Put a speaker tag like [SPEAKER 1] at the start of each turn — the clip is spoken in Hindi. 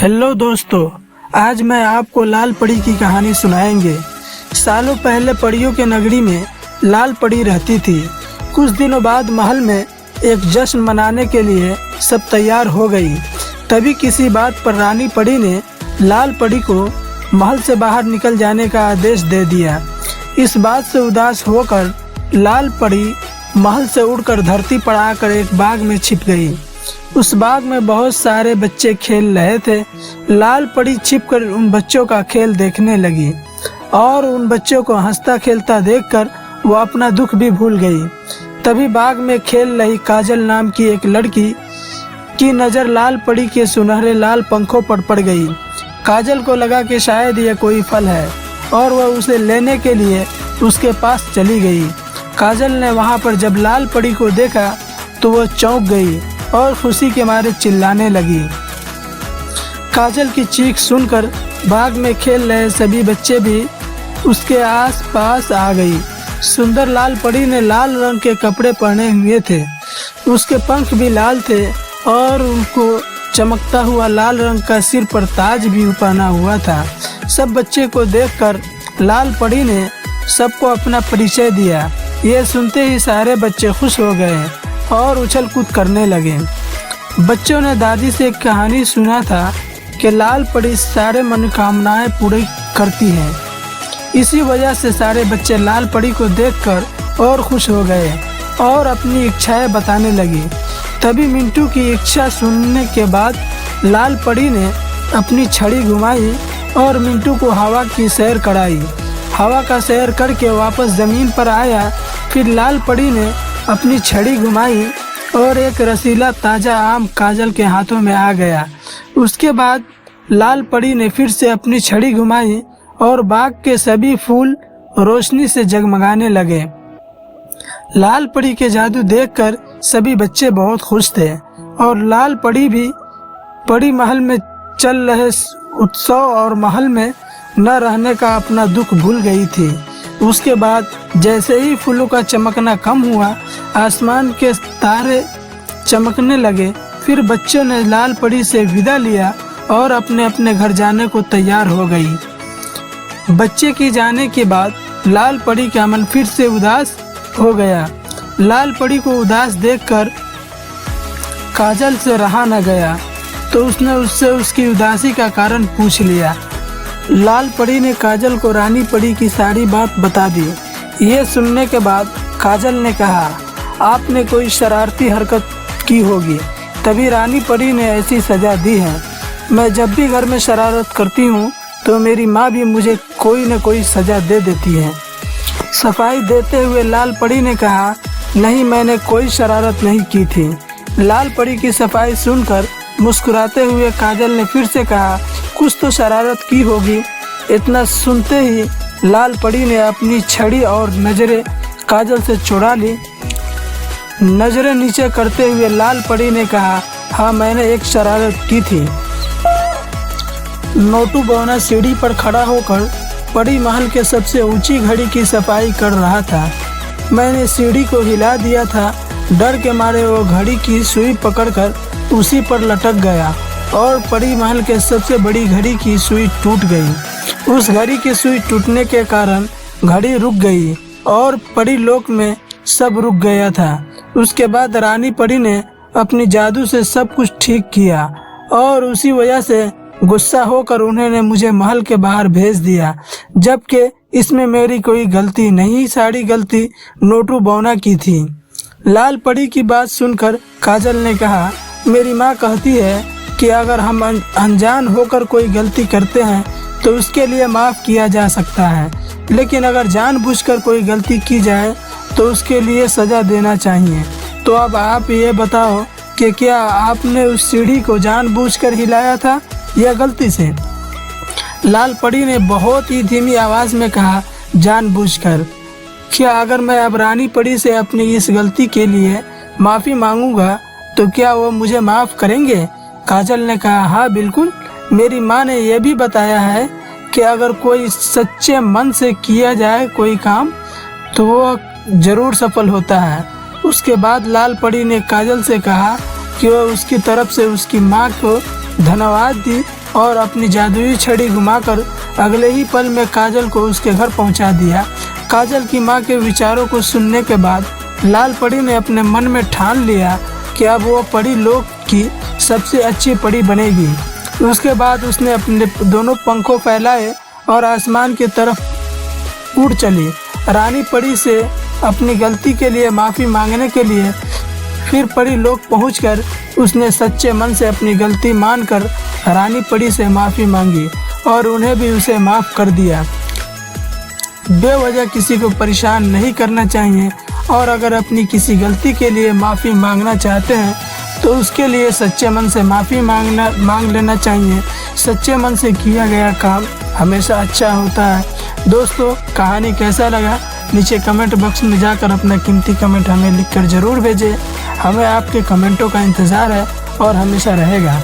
[SPEAKER 1] हेलो दोस्तों, आज मैं आपको लाल परी की कहानी सुनाएंगे। सालों पहले परियों के नगरी में लाल परी रहती थी। कुछ दिनों बाद महल में एक जश्न मनाने के लिए सब तैयार हो गई। तभी किसी बात पर रानी परी ने लाल परी को महल से बाहर निकल जाने का आदेश दे दिया। इस बात से उदास होकर लाल परी महल से उड़कर धरती पर आकर एक बाग में छिप गई। उस बाग में बहुत सारे बच्चे खेल रहे थे। लाल परी छिपकर उन बच्चों का खेल देखने लगी और उन बच्चों को हंसता खेलता देखकर वो अपना दुख भी भूल गई। तभी बाग में खेल रही काजल नाम की एक लड़की की नज़र लाल परी के सुनहरे लाल पंखों पर पड़ गई। काजल को लगा कि शायद यह कोई फल है और वह उसे लेने के लिए उसके पास चली गई। काजल ने वहाँ पर जब लाल परी को देखा तो वह चौंक गई और खुशी के मारे चिल्लाने लगी। काजल की चीख सुनकर बाग में खेल रहे सभी बच्चे भी उसके आस पास आ गई। सुंदर लाल परी ने लाल रंग के कपड़े पहने हुए थे, उसके पंख भी लाल थे और उनको चमकता हुआ लाल रंग का सिर पर ताज भी पहना हुआ था। सब बच्चे को देखकर लाल परी ने सबको अपना परिचय दिया। ये सुनते ही सारे बच्चे खुश हो गए और उछल कूद करने लगे। बच्चों ने दादी से एक कहानी सुना था कि लाल परी सारे मनोकामनाएं पूरी करती है। इसी वजह से सारे बच्चे लाल परी को देखकर और खुश हो गए और अपनी इच्छाएं बताने लगी। तभी मिंटू की इच्छा सुनने के बाद लाल परी ने अपनी छड़ी घुमाई और मिंटू को हवा की सैर कराई। हवा का सैर करके वापस ज़मीन पर आया। फिर लाल परी ने अपनी छड़ी घुमाई और एक रसीला ताज़ा आम काजल के हाथों में आ गया। उसके बाद लाल परी ने फिर से अपनी छड़ी घुमाई और बाग के सभी फूल रोशनी से जगमगाने लगे। लाल परी के जादू देखकर सभी बच्चे बहुत खुश थे और लाल परी भी परी महल में चल रहे उत्सव और महल में न रहने का अपना दुख भूल गई थी। उसके बाद जैसे ही फूलों का चमकना कम हुआ, आसमान के तारे चमकने लगे। फिर बच्चों ने लाल परी से विदा लिया और अपने अपने घर जाने को तैयार हो गई। बच्चे के जाने के बाद लाल परी का मन फिर से उदास हो गया। लाल परी को उदास देखकर काजल से रहा न गया तो उसने उससे उसकी उदासी का कारण पूछ लिया। लाल परी ने काजल को रानी परी की सारी बात बता दी। ये सुनने के बाद काजल ने कहा, आपने कोई शरारती हरकत की होगी, तभी रानी परी ने ऐसी सज़ा दी है। मैं जब भी घर में शरारत करती हूँ तो मेरी माँ भी मुझे कोई न कोई सज़ा दे देती है। सफाई देते हुए लाल परी ने कहा, नहीं, मैंने कोई शरारत नहीं की थी। लाल परी की सफाई सुनकर मुस्कुराते हुए काजल ने फिर से कहा, कुछ तो शरारत की होगी। इतना सुनते ही लाल परी ने अपनी छड़ी और नज़रें काजल से चुरा ली। नज़रें नीचे करते हुए लाल परी ने कहा, हाँ, मैंने एक शरारत की थी। नोटू बौना सीढ़ी पर खड़ा होकर परी महल के सबसे ऊंची घड़ी की सफाई कर रहा था। मैंने सीढ़ी को हिला दिया था। डर के मारे वो घड़ी की सुई पकड़कर उसी पर लटक गया और परी महल के सबसे बड़ी घड़ी की सुई टूट गई। उस घड़ी की सुई टूटने के कारण घड़ी रुक गई और परी लोक में सब रुक गया था। उसके बाद रानी परी ने अपनी जादू से सब कुछ ठीक किया और उसी वजह से गुस्सा होकर उन्होंने मुझे महल के बाहर भेज दिया, जबकि इसमें मेरी कोई गलती नहीं, सारी गलती नोटू बौना की थी। लाल परी की बात सुनकर काजल ने कहा, मेरी माँ कहती है कि अगर हम अनजान होकर कोई गलती करते हैं तो उसके लिए माफ़ किया जा सकता है, लेकिन अगर जानबूझकर कोई गलती की जाए तो उसके लिए सज़ा देना चाहिए। तो अब आप ये बताओ कि क्या आपने उस सीढ़ी को जानबूझकर हिलाया था या गलती से? लाल परी ने बहुत ही धीमी आवाज़ में कहा, जानबूझकर। क्या अगर मैं अब रानी परी से अपनी इस गलती के लिए माफ़ी मांगूंगा तो क्या वो मुझे माफ़ करेंगे? काजल ने कहा, हाँ बिल्कुल। मेरी माँ ने यह भी बताया है कि अगर कोई सच्चे मन से किया जाए कोई काम तो वो ज़रूर सफल होता है। उसके बाद लाल परी ने काजल से कहा कि वह उसकी तरफ से उसकी माँ को धन्यवाद दी और अपनी जादुई छड़ी घुमाकर अगले ही पल में काजल को उसके घर पहुंचा दिया। काजल की मां के विचारों को सुनने के बाद लाल परी ने अपने मन में ठान लिया कि अब वो परी लोक की सबसे अच्छी परी बनेगी। उसके बाद उसने अपने दोनों पंखों फैलाए और आसमान की तरफ उड़ चली। रानी परी से अपनी गलती के लिए माफ़ी मांगने के लिए फिर परी लोक पहुंचकर उसने सच्चे मन से अपनी गलती मानकर रानी परी से माफ़ी मांगी और उन्हें भी उसे माफ़ कर दिया। बेवजह किसी को परेशान नहीं करना चाहिए और अगर अपनी किसी गलती के लिए माफ़ी मांगना चाहते हैं तो उसके लिए सच्चे मन से माफ़ी मांग लेना चाहिए। सच्चे मन से किया गया काम हमेशा अच्छा होता है। दोस्तों, कहानी कैसा लगा नीचे कमेंट बॉक्स में जाकर अपना कीमती कमेंट हमें लिखकर ज़रूर भेजें। हमें आपके कमेंटों का इंतज़ार है और हमेशा रहेगा।